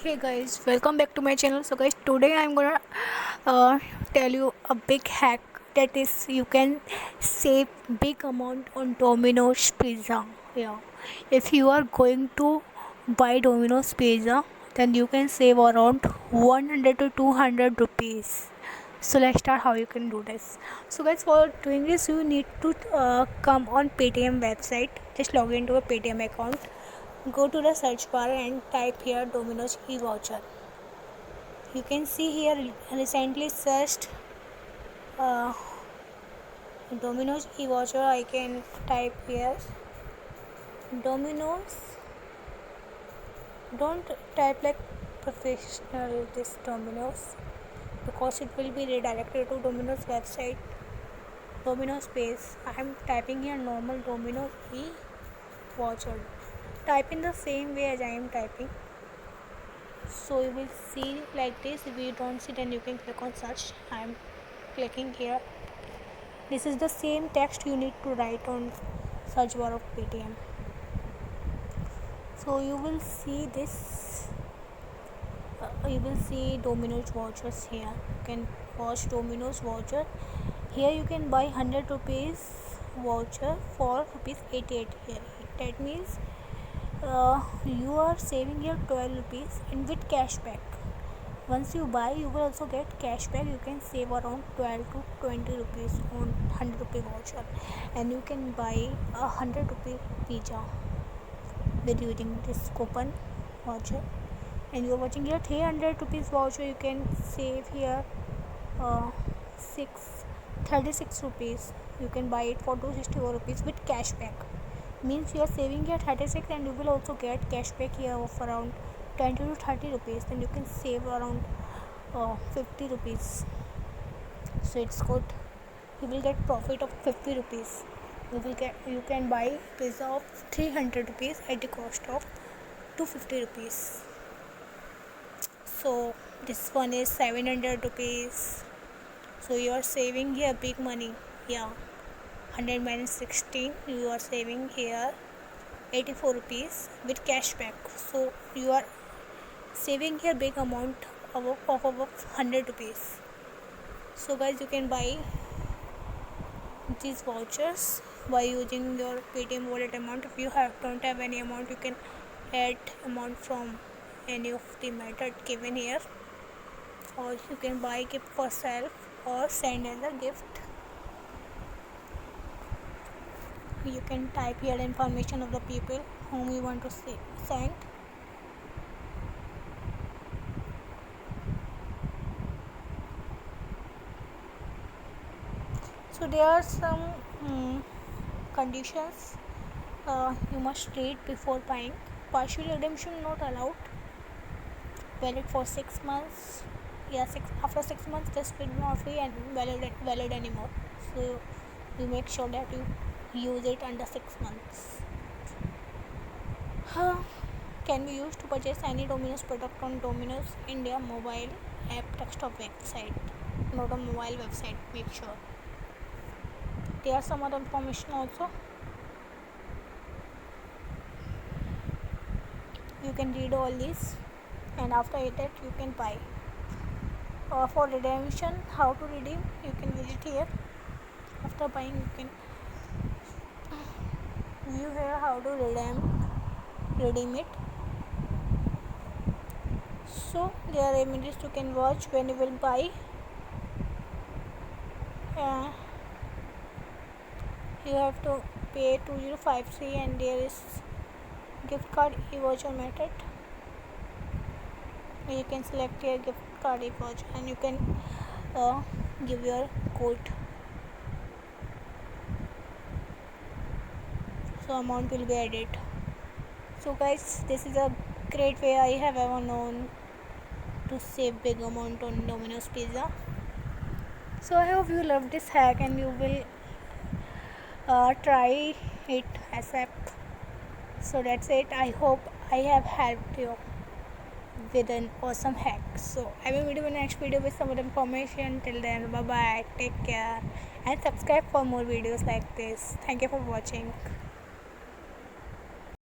Hey guys, welcome back to my channel. So guys, today I'm gonna tell you a big hack, that is you can save big amount on Domino's pizza. Yeah, if you are going to buy Domino's pizza, then you can save around 100 to 200 rupees. So let's start how you can do this. So guys, for doing this you need to come on Paytm website. Just log into a Paytm account. Go to the search bar and type here Domino's e-voucher. You can see here recently searched uh, Domino's e-voucher. I can type here Domino's. Don't type like professional this Domino's, because it will be redirected to Domino's website. Domino's space. I am typing here normal Domino's e-voucher. Type in the same way as I am typing. So you will see like this. If you don't see, then you can click on search. I am clicking here. This is the same text you need to write on search bar of Paytm. So you will see this. You will see Domino's vouchers here. You can watch Domino's voucher. Here you can buy 100 rupees voucher for rupees 88 here. That means you are saving here 12 rupees in with cashback. Once you buy, you will also get cashback. You can save around 12 to 20 rupees on 100 rupee voucher, and you can buy a 100 rupee pizza with using this coupon voucher. And you are watching here 300 rupees voucher. You can save here uh, 36 rupees. You can buy it for 264 rupees with cashback. Means you are saving here 36, and you will also get cashback here of around 20 to 30 rupees. Then you can save around 50 rupees. So it's good. You will get profit of 50 rupees. You can buy pizza of 300 rupees at the cost of 250 rupees. So this one is 700 rupees. So you are saving here big money. Yeah, 100 minus 16, you are saving here 84 rupees with cashback. So you are saving here big amount of 100 rupees. So guys, you can buy these vouchers by using your Paytm wallet amount. If you don't have any amount, you can add amount from any of the method given here, or you can buy gift for self or send as a gift. You can type here the information of the people whom you want to send. So there are some conditions you must read before buying. Partial redemption not allowed. Valid for 6 months. Yeah, after 6 months this will not be and valid anymore. So you make sure that you use it under 6 months. Can be used to purchase any Domino's product on Domino's India mobile app, desktop website, not a mobile website. Make sure. There are some other information also. You can read all this, and after that you can buy. For redemption, how to redeem, you can visit here. After buying, you can view here how to redeem it. So there are images you can watch when you will buy. You have to pay 2053, and there is gift card e-voucher method. You can select your gift card e-voucher, and you can give your code. So amount will be added. So guys, this is a great way I have ever known to save big amount on Domino's pizza. So I hope you love this hack and you will try it ASAP. So that's it. I hope I have helped you with an awesome hack. So I will meet you in the next video with some other information. Till then, bye bye, take care, and subscribe for more videos like this. Thank you for watching.